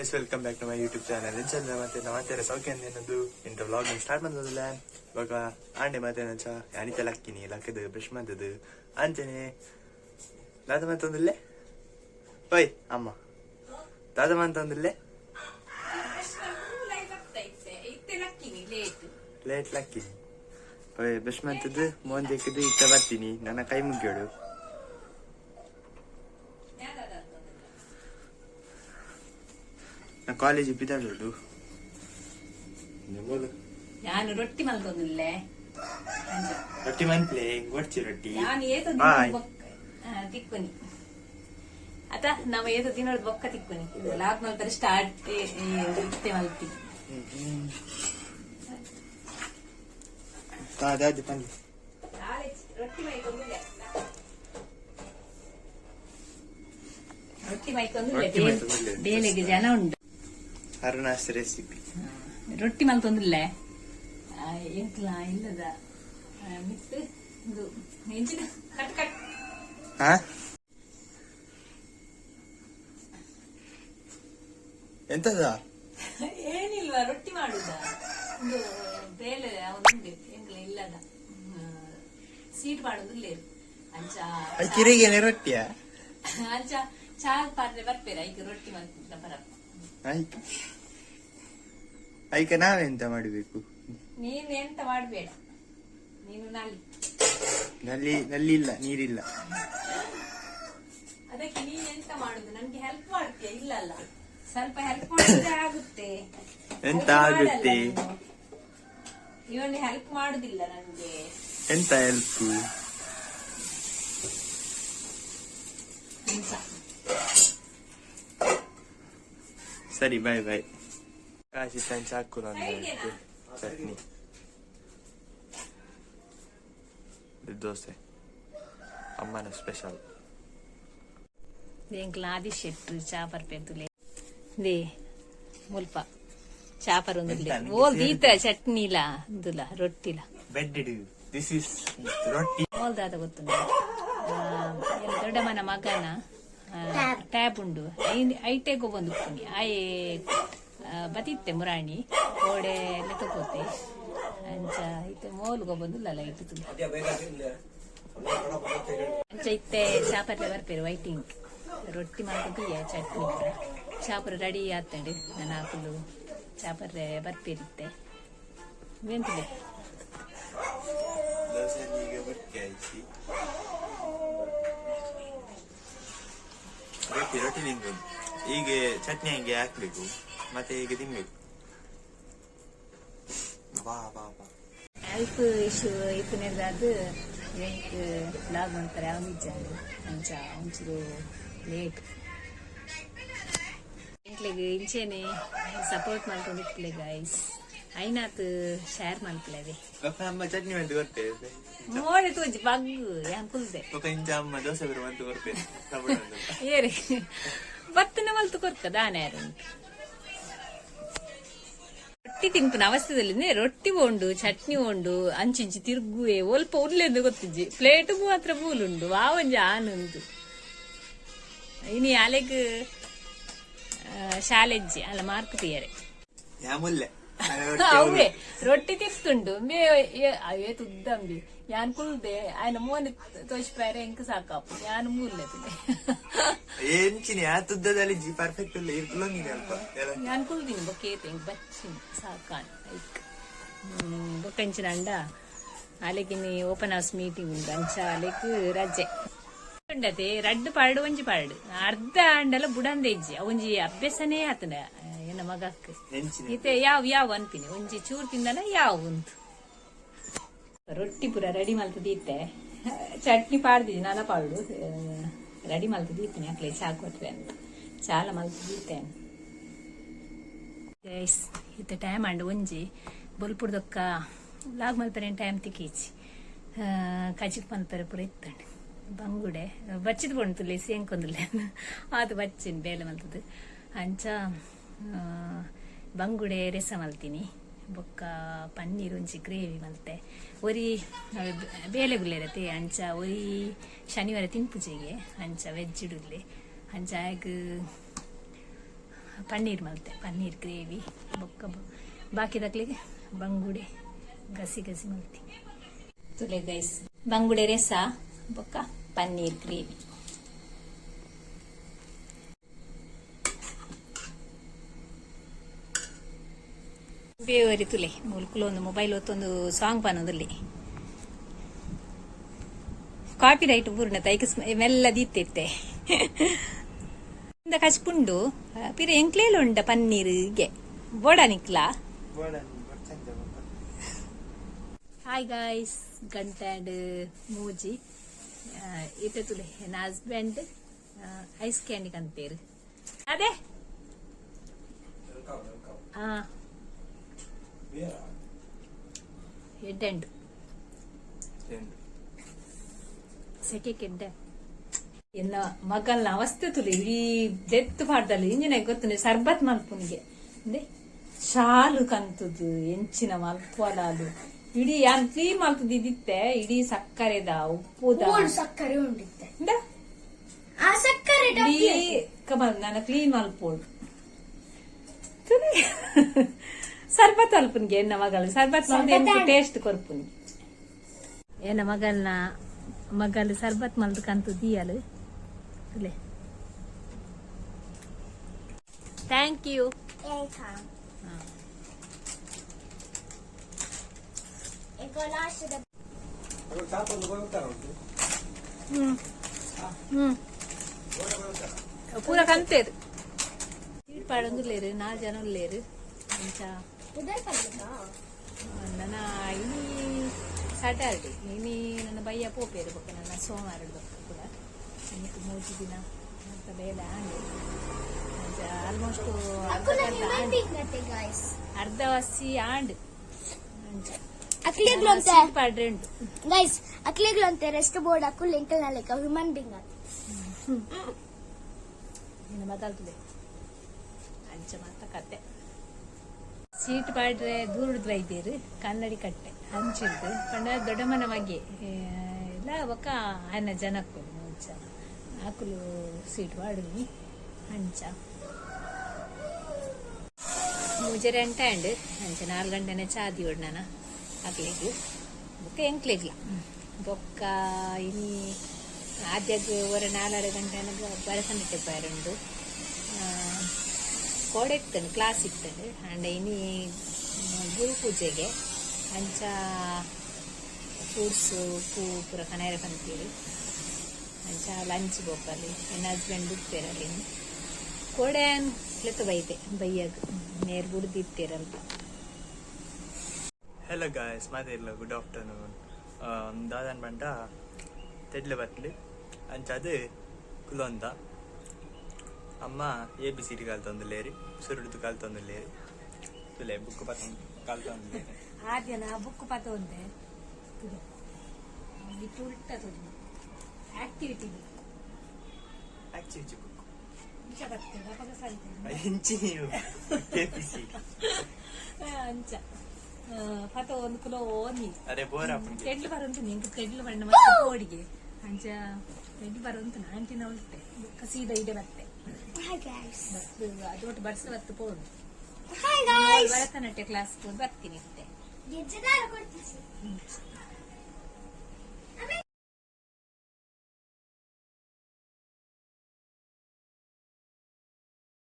Guys, welcome back to my YouTube channel. ಎಂಚಂದ್ರೆ ಮತ್ತೆ ನಮ್ಮತ್ತೆ ಸೌಖ್ಯ ಏನದು ಇಂಥ ವ್ಲಾಗಿಂಗ್ ಸ್ಟಾರ್ಟ್ ಬಂದದಿಲ್ಲ. ಇವಾಗ ಆಂಡೆ ಮತ್ತೆ ನಂಚ ಅನಿತ ಲಕ್ಕಿನಿ ಲಕ್ಕದು ಬ್ರಷ್ ಮಾಡ್ತದು ಅಂಚನೆ ದಾದಮ್ಮ ಅಂತಂದಿಲ್ಲೇ ಓಯ್ ಅಮ್ಮ ದಾದಮ್ಮ ಅಂತಂದಿಲ್ಲೇ ಲೇಟ್ ಲಕ್ಕಿನಿ ಓಯ್ ಬ್ರಷ್ ಮಾಡ್ತದ್ದು ಮೋಂದಿಕ್ಕದು ಇತ್ತ ಬರ್ತೀನಿ ನನ್ನ ಕೈ ಮುಗ್ಗೇಳು. ನಾ ಕಾಲೇಜ್ ಬಿದ್ದಾಳು ನಾನು ರೊಟ್ಟಿ ಮಲ್ತೊಂದಿಲ್ಲೆ ರೊಟ್ಟಿ ಮಂತ್ಲೆ ಗೊಡ್ಚಿ ರೊಟ್ಟಿ ತಿಕ್ಕೊನಿ ಆತ ನಾವ್ ಏದು ತಿನ್ನೋದು ಬೊಕ್ಕ ತಿಕ್ಕೊನಿ ಲಾಕ್ ಮಲ್ತಾರೆ ಸ್ಟಾರ್ಟ್ ರೊಟ್ಟಿ ಮಲ್ತಿ ರೊಟ್ಟಿ ಮೈಕೊಂದು ಬೇಲೆಗೆ ಜನ ಉಂಟು. ಅರುಣಾಸ್ ರೆಸಿಪಿ ರೊಟ್ಟಿ ಮಲ್ತೊಂದಿಲ್ಲೆ ಎಂಕ್ಲ ಇಲ್ಲದ ಮಿತ್ತು ಇದು ಹೆಂಚಿದ ಕಟ್ ಕಟ್ ಎಂತದ ಏನಿಲ್ವಾ ರೊಟ್ಟಿ ಮಾಡುದ ಒಂದು ಬೇಲೆ ಅವನುಂಡು ಎಂಕ್ಲ ಇಲ್ಲದ ಸೀಟ್ ಮಾಡುದಿಲ್ಲ ಅಂಚ ಕಿರಿಗೇನೆ ರೊಟ್ಟಿಯ ಅಂಚ ಚಾ ಪಾತ್ರೆ ಬರ್ಪೇರ ಈಗ ರೊಟ್ಟಿ ಮಾಡ್ತಿದ್ದ ಬರ ಐಕ ನಾವೆಂತ ಮಾಡಬೇಕು? ನೀನ್ ಎಂತ ಮಾಡ್ಬೇಡ, ನೀನು ನಲ್ಲಿ ಇಲ್ಲ ನೀರಿಲ್ಲ. ಅದಕ್ಕೆ ನೀನ್ ಎಂತ ಮಾಡುದು ನನ್ಗೆ ಹೆಲ್ಪ್ ಮಾಡ್ತೀಯ? ಇಲ್ಲ ಅಲ್ಲ, ಸ್ವಲ್ಪ ಹೆಲ್ಪ್ ಮಾಡಿದ್ರೆ ಆಗುತ್ತೆ. ಎಂತ ಆಗುತ್ತೆ? ಇವನು ಹೆಲ್ಪ್ ಮಾಡುದಿಲ್ಲ ನನ್ಗೆ. ಎಂತ ಹೆಲ್ಪ್? ಸರಿ ಬಾಯ್ ಬಾಯ್. ಕಾಶಿ ಸಂಚ ಹಾಕುಲ ಚಟ್ನಿ ದೋಸೆ ಅಮ್ಮನ ಸ್ಪೆಷಲ್. ಎಂಕ್ಲ ಆದಿಶೆಟ್ರು ಚಾಪರ್ ಪೆಂತುಲೆ ದೇ ಮುಲ್ಪ ಚಾಪರ್ ಒಂದಿಲ್ಲ ಓಲ್ ದೀತ ಚಟ್ನಿಲ ಇಂದುಲ ರೊಟ್ಟಿಲ ಬೆಡ್ಡಿಡು ದಿಸ್ ಇಸ್ ರೊಟ್ಟಿ ಓಲ್ ದಾದ ಗೊತ್ತುಂಡ ದೊಡ್ಡಮ್ಮನ ಮಗನ ಟ್ಯಾಬ್ ಉಂಡು ಐಟೆಗೋ ಬಂದು ಉಪ್ಪುನಿ ಆಯೆ ಬತಿತ್ತೆ ಮುರಾಣಿ ಓಡೆ ಲೆಕ್ಕಕೋತೆ ಅಂಚ ಇತ್ತೆ ಮೋಲ್ಗೋ ಬಂದುಲ್ಲ ಲೈಟ್ ಅಂಚ ಇತ್ತೆ ಚಾಪರ್ಲೆ ಬರ್ಪೇರು ವೈಟಿಂಗ್ ರೊಟ್ಟಿ ಮಾಡ್ತೀಯ ಚಟ್ನಿ ಚಾಪರ್ ರೆಡಿ ಆತಂಡು ನಾನು ಹಾಕಲು ಚಾಪರ್ಲೆ ಬರ್ಪೇರಿತ್ತೆ ಎಂತಿದೆ ರೊಟ್ಟಿ ರೊಟ್ಟಿ ತಿನ್ಬೇಕು. ಈಗ ಚಟ್ನಿ ಹಂಗೆ ಹಾಕ್ಬೇಕು ಮತ್ತೆ ಈಗ ತಿನ್ಬೇಕು. ಹೆಲ್ಪ್ ಇಶ್ಯೂ ಇತ್ತು ನಡೆದಾದ ಎಂಕ್ ಲಾಗ್ ಮಾಡ್ತಾರೆ ಯಾವ ನಿಜ ಅಂಚ ಒಂಚೂರು ಲೇಟ್ ಎಂಕ್ಲೆಗೆ ಇಂಚೆನೆ ಸಪೋರ್ಟ್ ಮಾಡ್ಕೊಂಡಿರ್ತಿಲೆ ಗೈಸ್ ಐನಾತ್ ಶೇರ್ ಮಾಡ್ತಿಲ್ಲದೆ ಅಮ್ಮ ಚಟ್ನಿ ಅಂತ ಬರ್ತೇವೆ ನೋಡಿ ತೋಜಿ ಬಗ್ಗು ಯಾನ್ ಕುಲ್ದೆ ಇಂಚ ಅಮ್ಮ ದೋಸೆ ಬರುವ ಅಂತ ಬರ್ತೇವೆ ಏರಿ ಬತ್ತನ ಮಲ್ತು ಕೊರ್ಕ ದಾನ ಯಾರು ರೊಟ್ಟಿ ತಿನ್ಪುನ ಅವಸ್ಥೆದಲ್ಲಿ ರೊಟ್ಟಿ ಬೋಂಡು ಚಟ್ನಿ ಉಂಡು ಅಂಚಿಂಚಿ ತಿರುಗುವೆ ಒಲ್ಪ ಉರ್ಲೆಂದು ಗೊತ್ತಿಜ್ಜಿ ಪ್ಲೇಟ್ ಮಾತ್ರ ಬೂಲುಂಡು ವಾವಂಜಿ ಆನಂದು ಇನಿ ಅಲೆಗ್ ಶಾಲೆಜ್ಜಿ ಅಲ್ಲ ಮಾರ್ಕ್ ತೀಯರೆ ಅವೇ ರೊಟ್ಟಿ ತಿರ್ತುಂಡು ಅವೇ ತುದ್ದಂಬಿ ಯಾನ್ ಕುಲ್ದೆ ಆಯ್ನ ಮೋನ್ ತೋಚ್ಪಾರೆ ಎಂಕ್ ಸಾಕಪ್ಪ ಯಾನ್ ಮೂರ್ಲೆ ತುದ್ದದಲ್ಲಿ ಪರ್ಫೆಕ್ಟ್ ಯಾನ್ ಕುಲ್ದೀನಿ ಬೊಕ್ಕೇತೆ ಎಂಕ್ ಬಚ್ಚಿನಿ ಸಾಕಾನ್ ಐಕ್ ಬೊಕ್ಕಂಚಿನ ಅಂಡ ಅಲೆಗಿನಿ ಓಪನ್ ಹೌಸ್ ಮೀಟಿಂಗ್ ಉಂಡು ಅಂಚ ಅಲೆಗ್ ರಜೆ ಉಂಡತೆ ರಡ್ಡು ಪಾಡು ಒಂಜಿ ಪಾಡು ಅರ್ಧ ಅಂಡಲ ಬುಡಂದೇಜ್ಜಿ ಒಂಜಿ ಅಭ್ಯಾಸನೇ ಆತನ ಎನ್ನ ಮಗಕ್ ಇತ್ತೆ ಯಾವ ಅನ್ಪಿನಿ ಒಂಜಿ ಚೂರ್ ತಿಂದನ ಯಾವ ಉಂಟು ರೊಟ್ಟಿ ಪೂರ ರೆಡಿ ಮಲ್ತದಿತ್ತೆ ಚಟ್ನಿ ಪಾಡ್ದಿದ್ದಿ ನಾನ ಪಾಡು ರೆಡಿ ಮಲ್ತದಿತ್ತೇನೆ ಅಕ್ಲೆ ಚಾ ಕೊಟ್ರೆ ಅಂತ ಚಾಲ ಮಲ್ತದಿತ್ತೆ ಇತ್ತೆ ಟೈಮ್ ಅಂಡು ಒಂಜಿ ಬೊಲ್ಪುಡ್ದೊಕ್ಕ ಲಾಗ್ ಮಲ್ಪರೆ ಟೈಮ್ ತಿಕ್ಕೀಚಿ ಕಜಿಕ್ ಮಲ್ಪರೆ ಪೂರ ಇತ್ತಂಡು ಬಂಗುಡೆ ಬಚ್ಚಿದ್ ಬಂತು ಸೇಂಕೊಂದಿಲ್ಲ ಅದು ಬಚ್ಚಿನ ಬೇಲೆ ಮಲ್ತದ್ದು ಅಂಚ ಬಂಗುಡೆ ರೆಸ ಮಲ್ತೀನಿ ಬೊಕ್ಕ ಪನ್ನೀರ್ ಒಂಚಿ ಗ್ರೇವಿ ಮಲ್ತೆ ಒರಿ ಬೇಲೆ ಗುಲ್ಲೆರತೆ ಅಂಚ ಒರಿ ಶನಿವಾರ ತಿನ್ಪುಜೆಗೆ ಅಂಚ ವೆಜ್ ಇಡುಲ್ಲೆ ಅಂಚ ಆಗ ಪನ್ನೀರ್ ಮಲ್ತೆ ಪನ್ನೀರ್ ಗ್ರೇವಿ ಬೊಕ್ಕ ಬಾಕಿದಕ್ಲಿಗೆ ಬಂಗುಡೆ ಗಸಿ ಗಸಿ ಮಲ್ತಿ ತುಲೆ ಗೈಸ್ ಬಂಗುಡೆ ರೆಸ ಬೊಕ್ಕ ಪನ್ನೀರ್ ಗ್ರೇವಿ ಬೇವರಿ ತುಲೆ ಮುಲ್ಕುಲು ಒಂದು ಮೊಬೈಲ್ ಒತ್ತೊಂದು ಸಾಂಗ್ ಪನ್ನೋದಲ್ಲಿ ಕಾಪಿ ರೈಟ್ ಪೂರ್ಣ ತೈಕ ಮೆಲ್ಲ ದೀತ್ತಿತ್ತೆ ಕಚ್ಪುಂಡು ಪಿರ ಎಂಕ್ಲೇಲು ಉಂಡ ಪನ್ನೀರ್ಗೆ ಬೋಡ ನಿಕ್ಲಾ ಹಾಯ್ ಗಾಯ್ಸ್ ಗಂಟೆಂಡ್ ಮೂಜಿ ಇತ ತುಲೆ ನನ್ನ ಹಸ್ಬೆಂಡ್ ಐಸ್ ಕ್ಯಾಂಡಿ ಕಂತೇರು ಅದೇ ಹಾ ಎಡ್ಡೆಂಡು ಸೆಕೆ ಕೆಡ್ಡೆ ಎನ್ನ ಮಗಲ್ನ ಅವಸ್ಥೆ ತುಲಿ ಇಡೀ ದೆತ್ತು ಪಾಡ್ದಲ್ಲಿ ಇಂಜಿನ ಗೊತ್ತು ಸರ್ಬತ್ ಮಲ್ಪುನಿಗೆ ಅಂದ್ರೆ ಶಾಲು ಕಂತುದು ಎಂಚಿನ ಮಲ್ಪಲಾಲು ಇಡೀ ಯಾನ್ ಕ್ಲೀನ್ ಮಲ್ಪದಿದ್ದಿತ್ತೆ ಇಡೀ ಸಕ್ಕರೆದ ಉಪ್ಪುದ ಸಕ್ಕರೆ ಉಂಡಿತ್ತೆ ಆ ಸಕ್ಕರೆ ಕಮಲ್ ನಾನು ಕ್ಲೀನ್ ಮಲ್ಪೋಡು ಸರ್ಬತ್ ಅಲ್ಪನ್ಗೆ ಎನ್ನ ಮಗಳು ಸರ್ಬತ್ ಮಲ್ದ ಟೇಸ್ಟ್ ಕೊರ್ಪುನಿ ಎನ್ನ ಮಗಲ್ ಸರ್ಬತ್ ಮಲ್ದ ಕಂತು ದಿಯಲು ಥ್ಯಾಂಕ್ ಯು ಪೂರ ಕಂತೇರು ಸೀಟ್ ಪಾಡೊಂದು ಲೇರು 4 ಜನ ಲೇರು ನನ್ನ ಇನಿ ಸಾಟರ್ಡೆ ಇನಿ ನನ್ನ ಬಯ್ಯ ಪೋಪೇರು ಬೊಕ್ಕ ನನ್ನ ಸೋಮವಾರ ಕೂಡ ಇನ್ನಿತ್ತು 3 ದಿನ ಅಂತ ಬೇಲೆ ಆಂಡೆ ಆಲ್ಮೋಸ್ಟ್ ಅರ್ಧ ವಸಿ ಆಂಡ್ ಪಾಡ್ರೆ ಉಂಟು ಗೈಸ್ ಅಕ್ಲಿಗ್ಲು ಅಂತೆ ರೆಸ್ಟ್ ಬೋರ್ಡ್ ಅಕ್ಕುಲ್ ಎಂಕಲ್ ನಾಲೆಕ ಹ್ಯೂಮನ್ ಬೀಂಗ್ ಇನ್ನು ಮಾತಾಡ್ತದೆ ಅಂಚ ಮಾತ ಕತೆ ಸೀಟ್ ಪಾಡ್ರೆ ದೂರದ ವೈದ್ಯರು ಕನ್ನಡಿ ಕಟ್ಟೆ ಹಂಚಿಡ್ದು ಪಂಡ ದೊಡ್ಡಮ್ಮನ ಬಗ್ಗೆ ಎಲ್ಲ ಒಕ್ಕ ಅನ್ನ ಜನಕ್ಕೂ ಮುಂಚ ಆಕುಲು ಸೀಟ್ ಪಾಡುನಿ ಹಂಚ ಮೂಜರೆ ಅಂಟಾಂಡ್ ಹಂಚ 4 ಗಂಟೆನೆ ಚಾದಿ ಒಡ್ನಾನ ಆಗ್ಲಿಗೂ ಬೊಕ್ಕ ಎಂಕ್ಲೆಗ್ಲ ಬೊಕ್ಕ ಇನಿ ಆದ್ಯಾಗ ಒರ 4 ಗಂಟೆನಾಗ ಬರಸನಿಟ್ಟೆ ಪಾರುಂಡು ಕೋಡೆ ಇತ್ತನು ಕ್ಲಾಸ್ ಇತ್ತನು ಅಂಡ್ ಇನಿ ಗುರು ಪೂಜೆಗೆ ಅಂಚ ಫ್ರೂಟ್ಸ್ ಪೂ ಪೂರ ಕನೇರ ಕಂತೀರಿ ಅಂಚ ಲಂಚ್ ಬೋಕಲ್ಲಿ ನನ್ನ ಹಸ್ಬೆಂಡ್ ಬಿಡ್ತೇರಲ್ಲಿ ಕೋಡೆ ಲೆತ್ತ ಬೈತೆ ಬೈಯಾಗ ನೇರ್ ಬುಡ್ದಿತ್ತೇರಲ್ಪ ಹೆಲೋ ಗಾಯ್ಸ್ ಮಾತಿರ್ಲ ಗುಡ್ ಆಫ್ಟರ್ನೂನ್ ದಾದನ್ ಬಂಟ ತೆಡ್ಲು ಬತ್ಲಿ ಅಂಚದು ಕುಲೊಂದ ಅಮ್ಮ ABCD ಕಾಲ್ತೊಂದುಲ್ಲೇರಿ ಸುರುಡುದು ಕಾಲ್ತೊಂದುಲ್ಲೇರಿ ತುಲೆ ಬುಕ್ ಪತ್ತ ಕಾಲ್ತೊಂದುಲ್ಲೇರಿ ಆದ್ಯ ನಾ ಬುಕ್ ಪತ್ತ ಒಂದೆ ಇಟ್ಟು ಉಲ್ಟ ತುದಿ ಆಕ್ಟಿವಿಟಿ ಆಕ್ಟಿವಿಟಿ ಬುಕ್ ಇಂಚ ಬರ್ತೇವೆ ಅಪಗ ಸಾಯ್ತೇವೆ ಇಂಚಿ ನೀವು ABCD ಅಂಚ ಪತ್ತ ಒಂದು ಕಿಲೋ ಓನಿ ಅರೆ ಬೋರ್ ಆಪುಂಡು ತೆಡ್ಲು ಬರಂತು ನಿಂಗೆ ತೆಡ್ಲು ಬಣ್ಣ ಮತ್ತೆ ಕೋಡಿಗೆ ಅಂಚ ತೆಡ್ಲು ಬರಂತು ಆಂಟಿನ ಉಲ್ಟೆ ಬುಕ್ಕ ಸೀದಾ ಇಡೆ ಬತ್ತೆ Hi guys. ಅದೊಟ್ಟು ಬರ್ಸ ಬತ್ತು ಪೋಡು Hi guys. ಭರತನಾಟ್ಯ ಕ್ಲಾಸ್ ಬರ್ತೀನಿ ಗೆಜ್ಜೆದಾರ ಕೊಡ್ತೀವಿ